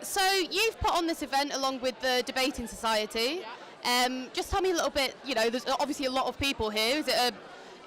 So you've put on this event along with the Debating Society. Just tell me a little bit, there's obviously a lot of people here.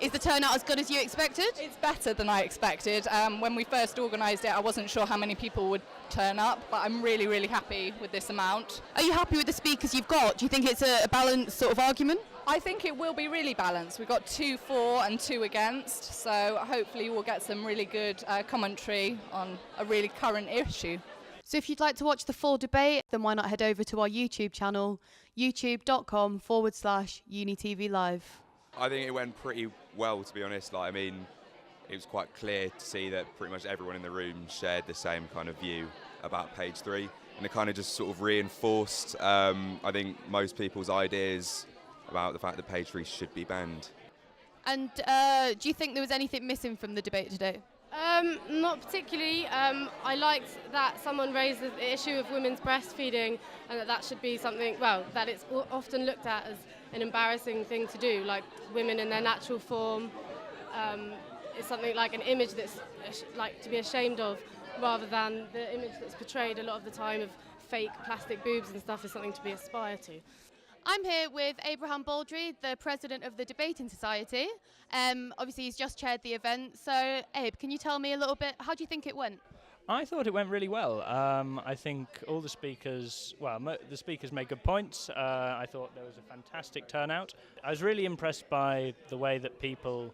Is the turnout as good as you expected? It's better than I expected. When we first organised it, I wasn't sure how many people would turn up, but I'm really, really happy with this amount. Are you happy with the speakers you've got? Do you think it's a balanced sort of argument? I think it will be really balanced. We've got 2 for and 2 against, so hopefully we'll get some really good commentary on a really current issue. So if you'd like to watch the full debate, then why not head over to our YouTube channel, youtube.com/UniTV Live. I think it went pretty well, to be honest. It was quite clear to see that pretty much everyone in the room shared the same kind of view about page 3, and it kind of just sort of reinforced, I think, most people's ideas about the fact that page 3 should be banned. And do you think there was anything missing from the debate today? Not particularly. I liked that someone raised the issue of women's breastfeeding, and that should be something, that it's often looked at as an embarrassing thing to do, like women in their natural form. It's something like an image that's like to be ashamed of, rather than the image that's portrayed a lot of the time of fake plastic boobs and stuff is something to be aspired to. I'm here with Baldry, the president of the Debating Society. Obviously, he's just chaired the event. So, Abe, can you tell me a little bit, how do you think it went? I thought it went really well. I think all the speakers, the speakers made good points. I thought there was a fantastic turnout. I was really impressed by the way that people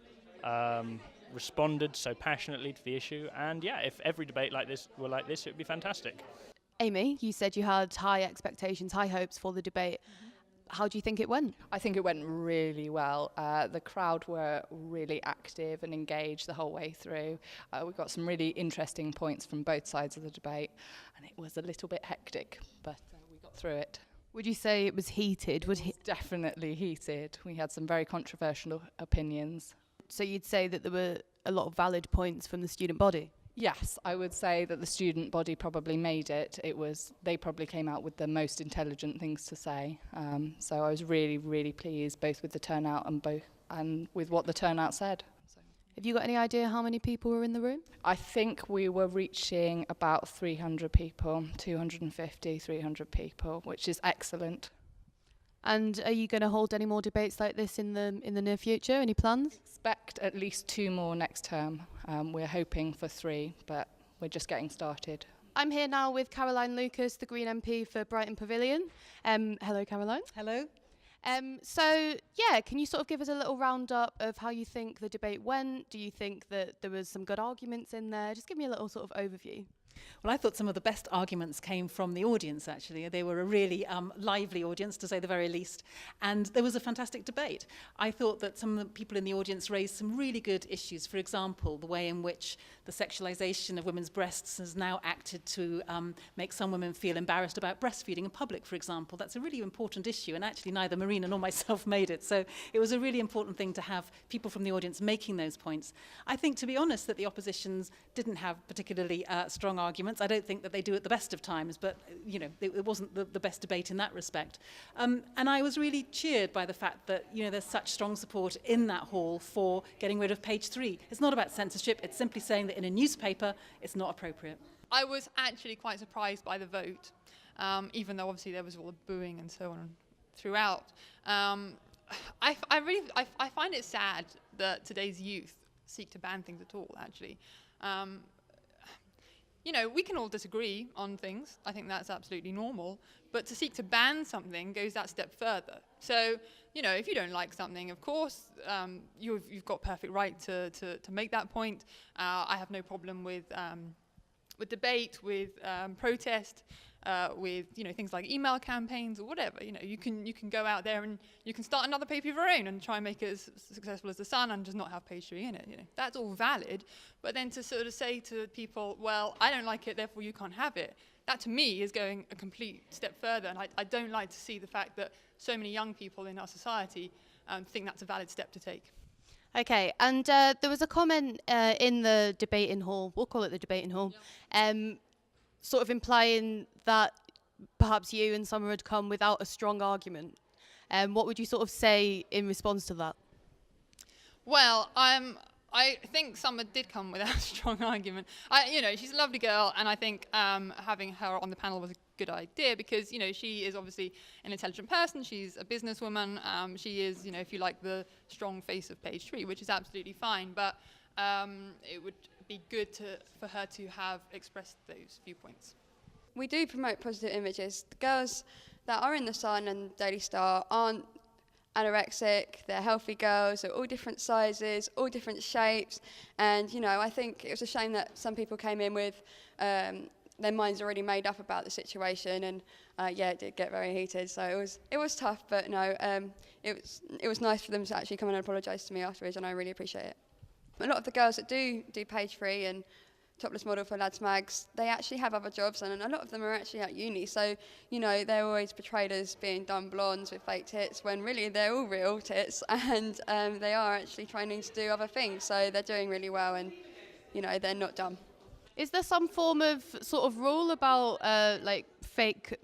responded so passionately to the issue. And yeah, if every debate like this were like this, it would be fantastic. Amy, you said you had high expectations, high hopes for the debate. How do you think it went? I think it went really well. The crowd were really active and engaged the whole way through. We got some really interesting points from both sides of the debate, and it was a little bit hectic, but we got through it. Would you say it was heated? It was definitely heated. We had some very controversial opinions. So you'd say that there were a lot of valid points from the student body? Yes, I would say that the student body probably made it. They probably came out with the most intelligent things to say. So I was really, really pleased both with the turnout and with what the turnout said. So. Have you got any idea how many people were in the room? I think we were reaching about 300 people, 250, 300 people, which is excellent. And are you going to hold any more debates like this in the near future? Any plans? Expect at least 2 more next term. We're hoping for 3, but we're just getting started. I'm here now with Caroline Lucas, the Green MP for Brighton Pavilion. Hello, Caroline. Hello. So, can you sort of give us a little roundup of how you think the debate went? Do you think that there was some good arguments in there? Just give me a little sort of overview. Well, I thought some of the best arguments came from the audience, actually. They were a really lively audience, to say the very least. And there was a fantastic debate. I thought that some of the people in the audience raised some really good issues. For example, the way in which the sexualisation of women's breasts has now acted to make some women feel embarrassed about breastfeeding in public, for example. That's a really important issue, and actually neither Marina nor myself made it. So it was a really important thing to have people from the audience making those points. I think, to be honest, that the oppositions didn't have particularly strong arguments. I don't think that they do at the best of times, but it wasn't the best debate in that respect. And I was really cheered by the fact that there's such strong support in that hall for getting rid of page 3. It's not about censorship. It's simply saying that in a newspaper it's not appropriate. I was actually quite surprised by the vote, even though obviously there was all the booing and so on throughout. I find it sad that today's youth seek to ban things at all, actually. We can all disagree on things. I think that's absolutely normal. But to seek to ban something goes that step further. So, if you don't like something, of course, you've got perfect right to make that point. I have no problem with debate, with protest, with things like email campaigns or whatever. You can go out there and you can start another paper of your own and try and make it as successful as the Sun and just not have page 3 in it. That's all valid. But then to sort of say to people, well, I don't like it, therefore you can't have it. That to me is going a complete step further, and I don't like to see the fact that so many young people in our society think that's a valid step to take. Okay, and there was a comment in the debating hall, we'll call it the debating hall, sort of implying that perhaps you and Summer had come without a strong argument. What would you sort of say in response to that? Well, I I think Summer did come with a strong argument. She's a lovely girl, and I think having her on the panel was a good idea because, she is obviously an intelligent person. She's a businesswoman. She is, if you like, the strong face of Page 3, which is absolutely fine. But it would be good for her to have expressed those viewpoints. We do promote positive images. The girls that are in the Sun and Daily Star aren't anorexic, they're healthy girls, they're all different sizes, all different shapes, and I think it was a shame that some people came in with their minds already made up about the situation, and it did get very heated, so it was tough, but no, it was nice for them to actually come and apologise to me afterwards, and I really appreciate it. A lot of the girls that do Page 3 and topless model for lads mags, they actually have other jobs, and a lot of them are actually at uni, so they're always portrayed as being dumb blondes with fake tits when really they're all real tits, and they are actually training to do other things, so they're doing really well, and they're not dumb. Is there some form of sort of rule about fake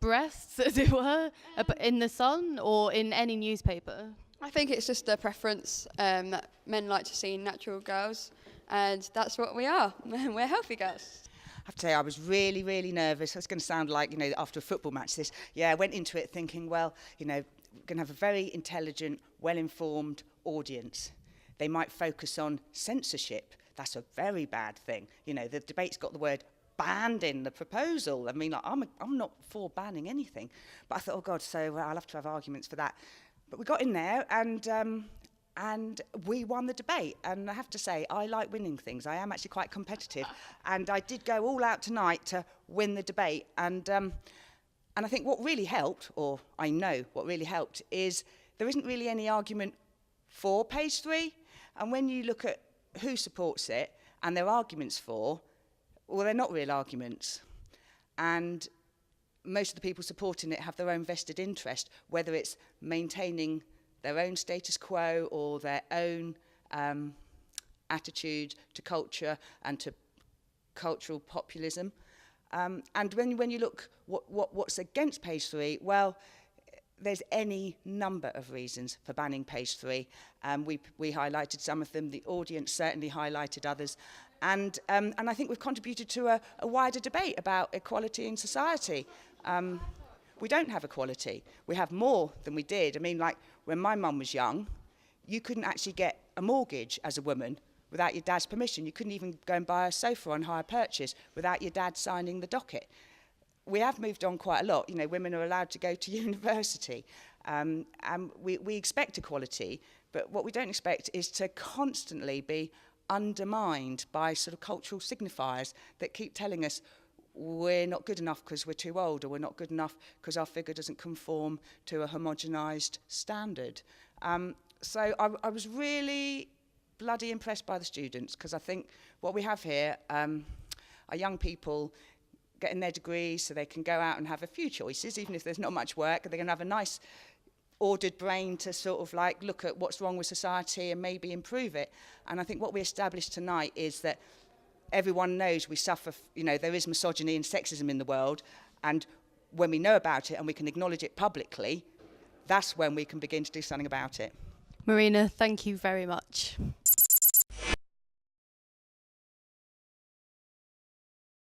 breasts, as it were, in the Sun or in any newspaper? I think it's just a preference that men like to see natural girls, and that's what we are. We're healthy girls. I have to say, I was really, really nervous. It's going to sound like, after a football match, I went into it thinking, well, we're going to have a very intelligent, well-informed audience. They might focus on censorship. That's a very bad thing. The debate's got the word banned in the proposal. I mean, I'm not for banning anything. But I thought, oh, God, so I'll have to have arguments for that. But we got in there, and we won the debate. And I have to say, I like winning things. I am actually quite competitive. And I did go all out tonight to win the debate. And I think what really helped, or I know what really helped, is there isn't really any argument for Page 3. And when you look at who supports it and their arguments for, well, they're not real arguments. And most of the people supporting it have their own vested interest, whether it's maintaining their own status quo or their own attitude to culture and to cultural populism. And when you look what's against Page 3, well, there's any number of reasons for banning Page 3. We highlighted some of them. The audience certainly highlighted others. And I think we've contributed to a wider debate about equality in society. We don't have equality. We have more than we did. I mean, like, when my mum was young, you couldn't actually get a mortgage as a woman without your dad's permission. You couldn't even go and buy a sofa on hire purchase without your dad signing the docket. We have moved on quite a lot. Women are allowed to go to university. And we expect equality, but what we don't expect is to constantly be undermined by sort of cultural signifiers that keep telling us we're not good enough because we're too old, or we're not good enough because our figure doesn't conform to a homogenised standard. So I was really bloody impressed by the students, because I think what we have here are young people getting their degrees so they can go out and have a few choices, even if there's not much work. They're going to have a nice ordered brain to sort of like look at what's wrong with society and maybe improve it. And I think what we established tonight is that everyone knows we suffer, there is misogyny and sexism in the world, and when we know about it and we can acknowledge it publicly, that's when we can begin to do something about it. Marina, thank you very much.